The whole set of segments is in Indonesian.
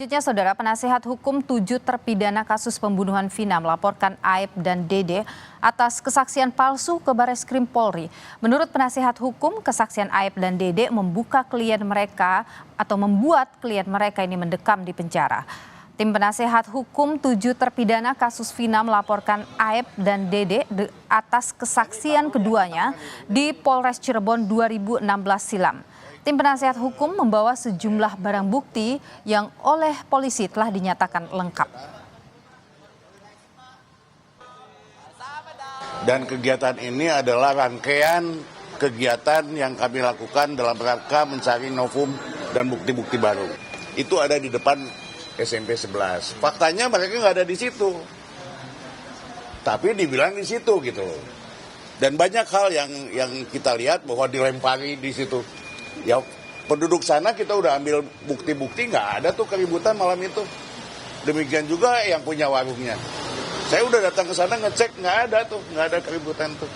Selanjutnya, Saudara, Penasehat Hukum 7 terpidana kasus pembunuhan Vina melaporkan Aep dan Dede atas kesaksian palsu ke Bareskrim Polri. Menurut Penasehat Hukum, kesaksian Aep dan Dede membuat klien mereka ini mendekam di penjara. Tim Penasehat Hukum 7 terpidana kasus Vina melaporkan Aep dan Dede atas kesaksian keduanya di Polres Cirebon 2016 silam. Tim Penasehat Hukum membawa sejumlah barang bukti yang oleh polisi telah dinyatakan lengkap. Dan kegiatan ini adalah rangkaian kegiatan yang kami lakukan dalam rangka mencari novum dan bukti-bukti baru. Itu ada di depan SMP 11. Faktanya mereka nggak ada di situ, tapi dibilang di situ gitu loh. Dan banyak hal yang kita lihat bahwa dilempari di situ. Ya penduduk sana kita udah ambil bukti-bukti, nggak ada tuh keributan malam itu. Demikian juga yang punya warungnya. Saya udah datang ke sana ngecek, nggak ada keributan tuh.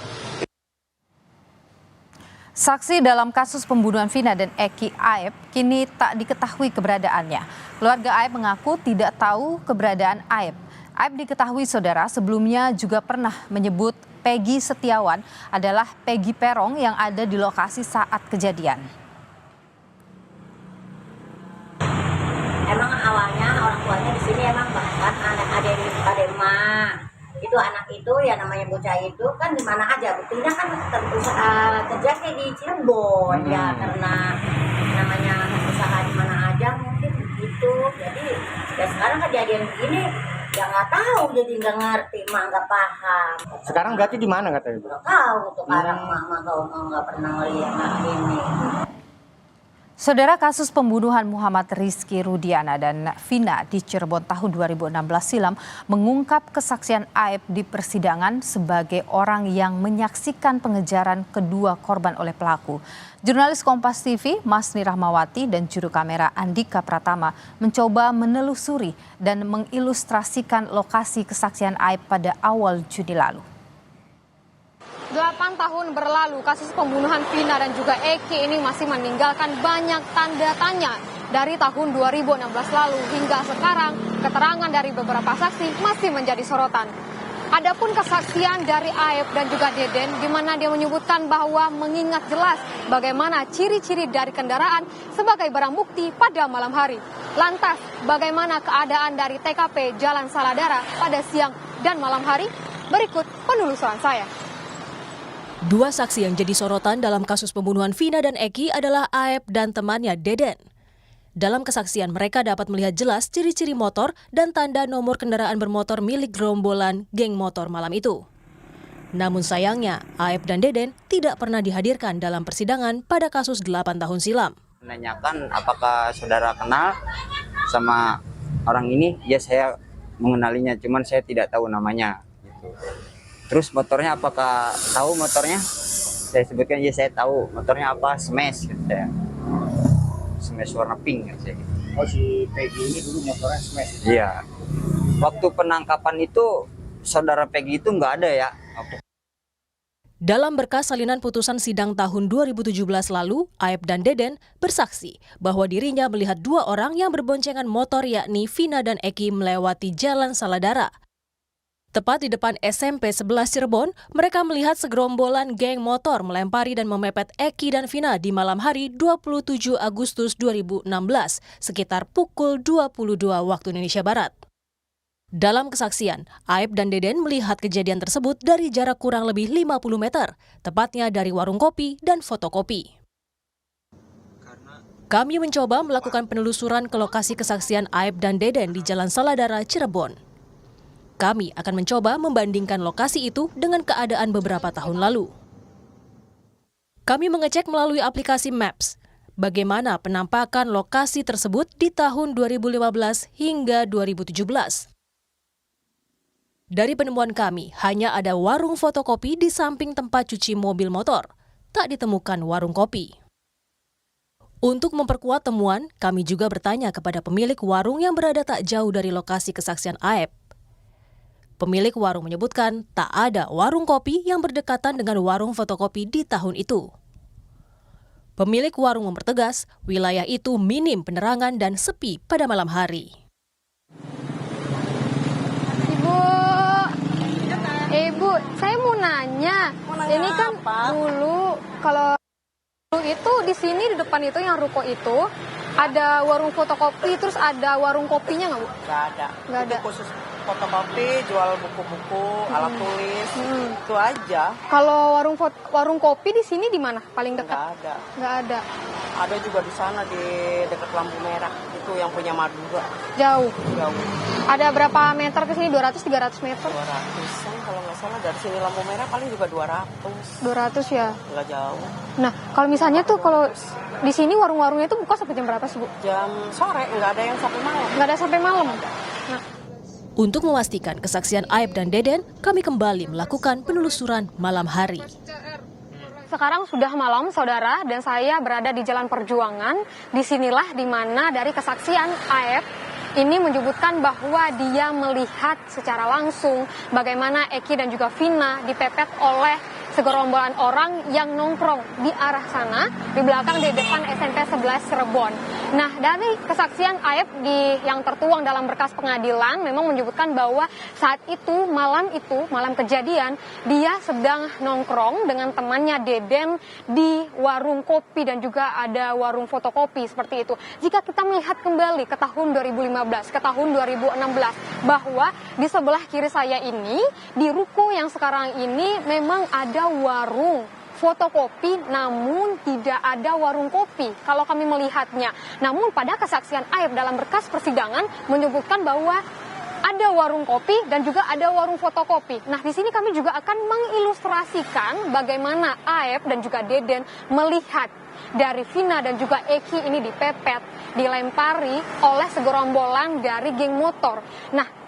Saksi dalam kasus pembunuhan Vina dan Eki Aep kini tak diketahui keberadaannya. Keluarga Aep mengaku tidak tahu keberadaan Aep. Aep diketahui, Saudara, sebelumnya juga pernah menyebut Peggy Setiawan adalah Peggy Perong yang ada di lokasi saat kejadian. Emang awalnya orang tuanya di sini emang bahkan adik emak itu anak itu ya namanya bocah itu kan di mana aja, buktinya kan terjadi di Cirebon ya, karena namanya usaha di mana aja mungkin begitu. Jadi ya sekarang kejadian begini ya nggak tahu, jadi nggak ngerti, mak nggak paham. Sekarang berarti di mana katanya? Nggak tahu tuh sekarang mak kalau nggak pernah ngeliat ini. Saudara, kasus pembunuhan Muhammad Rizky Rudiana dan Vina di Cirebon tahun 2016 silam mengungkap kesaksian Aep di persidangan sebagai orang yang menyaksikan pengejaran kedua korban oleh pelaku. Jurnalis Kompas TV Masni Rahmawati dan juru kamera Andika Pratama mencoba menelusuri dan mengilustrasikan lokasi kesaksian Aep pada awal Juni lalu. 8 tahun berlalu, kasus pembunuhan Vina dan juga Eki ini masih meninggalkan banyak tanda tanya. Dari tahun 2016 lalu hingga sekarang, keterangan dari beberapa saksi masih menjadi sorotan. Adapun kesaksian dari Aep dan juga Deden, di mana dia menyebutkan bahwa mengingat jelas bagaimana ciri-ciri dari kendaraan sebagai barang bukti pada malam hari. Lantas, bagaimana keadaan dari TKP Jalan Saladara pada siang dan malam hari? Berikut penelusuran saya. Dua saksi yang jadi sorotan dalam kasus pembunuhan Vina dan Eki adalah Aep dan temannya Deden. Dalam kesaksian mereka dapat melihat jelas ciri-ciri motor dan tanda nomor kendaraan bermotor milik gerombolan geng motor malam itu. Namun sayangnya, Aep dan Deden tidak pernah dihadirkan dalam persidangan pada kasus 8 tahun silam. Menanyakan apakah saudara kenal sama orang ini, ya saya mengenalinya, cuman saya tidak tahu namanya. Gitu. Terus motornya apakah tahu motornya? Saya sebutkan ya saya tahu motornya apa, Smash gitu saya. Smash warna pink gitu saya. Oh, si Peggy ini dulu motornya Smash. Iya. Waktu penangkapan itu saudara Peggy itu nggak ada ya. Dalam berkas salinan putusan sidang tahun 2017 lalu, Aep dan Deden bersaksi bahwa dirinya melihat dua orang yang berboncengan motor yakni Vina dan Eki melewati Jalan Saladara. Tepat di depan SMP 11 Cirebon, mereka melihat segerombolan geng motor melempari dan memepet Eki dan Vina di malam hari 27 Agustus 2016, sekitar pukul 22 waktu Indonesia Barat. Dalam kesaksian, Aep dan Deden melihat kejadian tersebut dari jarak kurang lebih 50 meter, tepatnya dari warung kopi dan fotokopi. Kami mencoba melakukan penelusuran ke lokasi kesaksian Aep dan Deden di Jalan Saladara, Cirebon. Kami akan mencoba membandingkan lokasi itu dengan keadaan beberapa tahun lalu. Kami mengecek melalui aplikasi Maps bagaimana penampakan lokasi tersebut di tahun 2015 hingga 2017. Dari penemuan kami, hanya ada warung fotokopi di samping tempat cuci mobil motor. Tak ditemukan warung kopi. Untuk memperkuat temuan, kami juga bertanya kepada pemilik warung yang berada tak jauh dari lokasi kesaksian Aep. Pemilik warung menyebutkan tak ada warung kopi yang berdekatan dengan warung fotokopi di tahun itu. Pemilik warung mempertegas, wilayah itu minim penerangan dan sepi pada malam hari. Ibu, saya mau nanya ini kan dulu kalau dulu itu di sini di depan itu yang ruko itu ada warung fotokopi, terus ada warung kopinya nggak, Bu? Nggak ada. Nggak ada. Itu khusus fotokopi, jual buku-buku, alat tulis, itu aja. Kalau warung kopi di sini di mana paling dekat? Nggak ada. Nggak ada. Ada juga di sana di dekat lampu merah, itu yang punya Madura. Jauh. Jauh. Ada berapa meter ke sini? 200-300 meter? 200-an kalau nggak salah, dari sini lampu merah paling juga 200. 200 ya? Nggak jauh. Nah, kalau misalnya tuh kalau di sini warung-warungnya itu buka sampai jam berapa sih, Bu? Jam sore, nggak ada yang sampai malam. Nggak ada sampai malam? Nah, Untuk memastikan kesaksian Aep dan Deden, kami kembali melakukan penelusuran malam hari. sekarang sudah malam, saudara, dan saya berada di Jalan Perjuangan. Disinilah di mana dari kesaksian Aep ini menyebutkan bahwa dia melihat secara langsung bagaimana Eki dan juga Vina dipepet oleh segerombolan orang yang nongkrong di arah sana, di belakang di depan SMP 11 Cirebon. Nah, dari kesaksian Aep yang tertuang dalam berkas pengadilan memang menyebutkan bahwa saat itu, malam kejadian, dia sedang nongkrong dengan temannya Deden di warung kopi dan juga ada warung fotokopi seperti itu. Jika kita melihat kembali ke tahun 2015, ke tahun 2016, bahwa di sebelah kiri saya ini, di ruko yang sekarang ini memang ada warung fotokopi, namun tidak ada warung kopi kalau kami melihatnya. Namun pada kesaksian Aep dalam berkas persidangan menyebutkan bahwa ada warung kopi dan juga ada warung fotokopi. Nah, di sini kami juga akan mengilustrasikan bagaimana Aep dan juga Deden melihat dari Vina dan juga Eki ini dipepet, dilempari oleh segerombolan dari geng motor. Nah,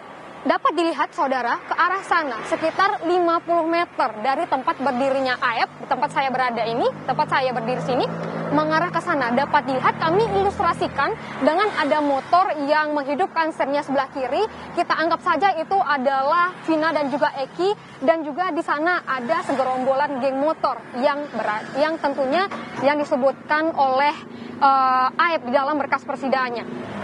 dapat dilihat, saudara, ke arah sana sekitar 50 meter dari tempat berdirinya Aep, di tempat saya berada ini, tempat saya berdiri sini, mengarah ke sana. Dapat dilihat, kami ilustrasikan dengan ada motor yang menghidupkan sernya sebelah kiri. Kita anggap saja itu adalah Vina dan juga Eki, dan juga di sana ada segerombolan geng motor yang tentunya yang disebutkan oleh Aep di dalam berkas persidangannya.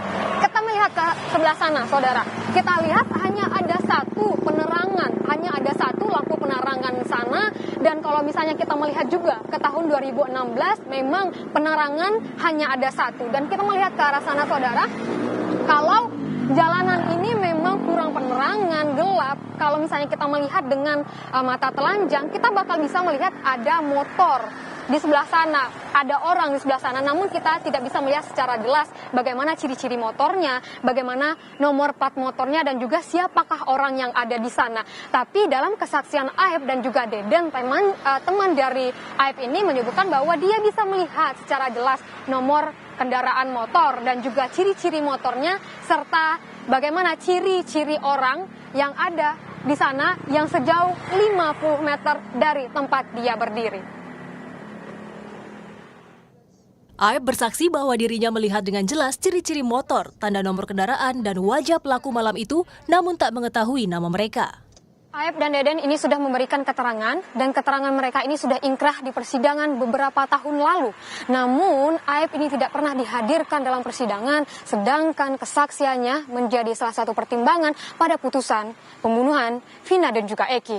Kita melihat ke sebelah sana, saudara. Kita lihat hanya ada satu penerangan, hanya ada satu lampu penerangan di sana. Dan kalau misalnya kita melihat juga ke tahun 2016, memang penerangan hanya ada satu. Dan kita melihat ke arah sana, saudara, kalau jalanan ini memang kurang penerangan, gelap. Kalau misalnya kita melihat dengan mata telanjang, kita bakal bisa melihat ada motor di sebelah sana, ada orang di sebelah sana, namun kita tidak bisa melihat secara jelas bagaimana ciri-ciri motornya, bagaimana nomor plat motornya, dan juga siapakah orang yang ada di sana. Tapi dalam kesaksian Aep dan juga Deden, teman dari Aep ini menyebutkan bahwa dia bisa melihat secara jelas nomor kendaraan motor dan juga ciri-ciri motornya, serta bagaimana ciri-ciri orang yang ada di sana yang sejauh 50 meter dari tempat dia berdiri. Aep bersaksi bahwa dirinya melihat dengan jelas ciri-ciri motor, tanda nomor kendaraan, dan wajah pelaku malam itu, namun tak mengetahui nama mereka. Aep dan Deden ini sudah memberikan keterangan, dan keterangan mereka ini sudah ingkrah di persidangan beberapa tahun lalu. Namun, Aep ini tidak pernah dihadirkan dalam persidangan, sedangkan kesaksiannya menjadi salah satu pertimbangan pada putusan pembunuhan Vina dan juga Eki.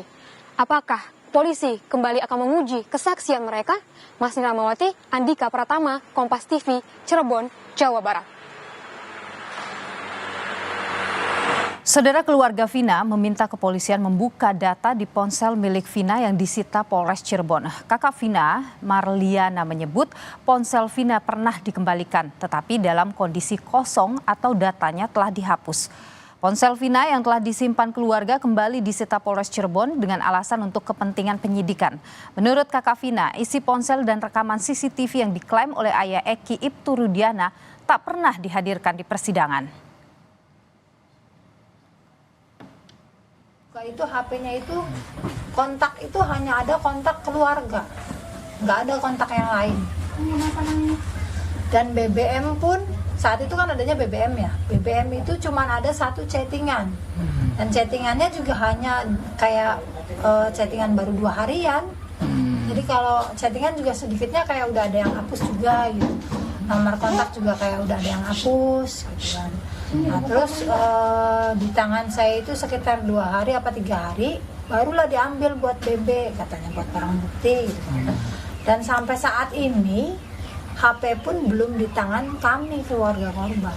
Apakah polisi kembali akan menguji kesaksian mereka? Masni Ramawati, Andika Pratama, Kompas TV, Cirebon, Jawa Barat. Saudara, keluarga Vina meminta kepolisian membuka data di ponsel milik Vina yang disita Polres Cirebon. Kakak Vina, Marliana, menyebut ponsel Vina pernah dikembalikan, tetapi dalam kondisi kosong atau datanya telah dihapus. Ponsel Vina yang telah disimpan keluarga kembali disita Polres Cirebon dengan alasan untuk kepentingan penyidikan. Menurut kakak Vina, isi ponsel dan rekaman CCTV yang diklaim oleh ayah Eki, Ibtu Rudiana, tak pernah dihadirkan di persidangan. Itu HP-nya itu kontak itu hanya ada kontak keluarga, nggak ada kontak yang lain. Dan BBM pun saat itu kan adanya BBM ya. BBM itu cuma ada satu chattingan, dan chattingannya juga hanya kayak chattingan baru 2 harian. Jadi kalau chattingan juga sedikitnya kayak udah ada yang hapus juga gitu. Nomor kontak juga kayak udah ada yang hapus gitu kan. Nah terus di tangan saya itu sekitar 2 hari apa 3 hari barulah diambil buat BB, katanya buat barang bukti gitu kan. Dan sampai saat ini HP pun belum di tangan kami keluarga korban.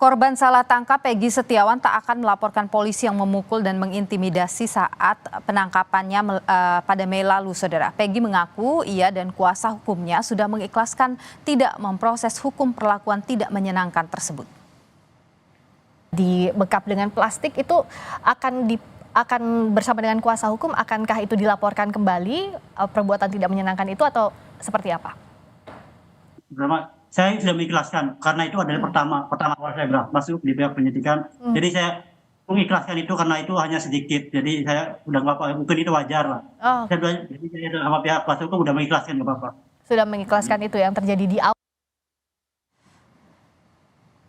Korban salah tangkap Peggy Setiawan tak akan melaporkan polisi yang memukul dan mengintimidasi saat penangkapannya pada Mei lalu, saudara. Peggy mengaku ia dan kuasa hukumnya sudah mengikhlaskan tidak memproses hukum perlakuan tidak menyenangkan tersebut. Dibekap dengan plastik itu akan bersama dengan kuasa hukum, akankah itu dilaporkan kembali perbuatan tidak menyenangkan itu atau seperti apa? Saya sudah mengikhlaskan karena itu adalah pertama awal saya masuk di pihak penyidikan. Jadi saya mengikhlaskan itu karena itu hanya sedikit. Jadi saya udah nggak apa, mungkin itu wajar lah. Oh. Jadi saya sama pihak kuasa hukum udah mengikhlaskan nggak apa-apa. Sudah mengikhlaskan itu yang terjadi di awal.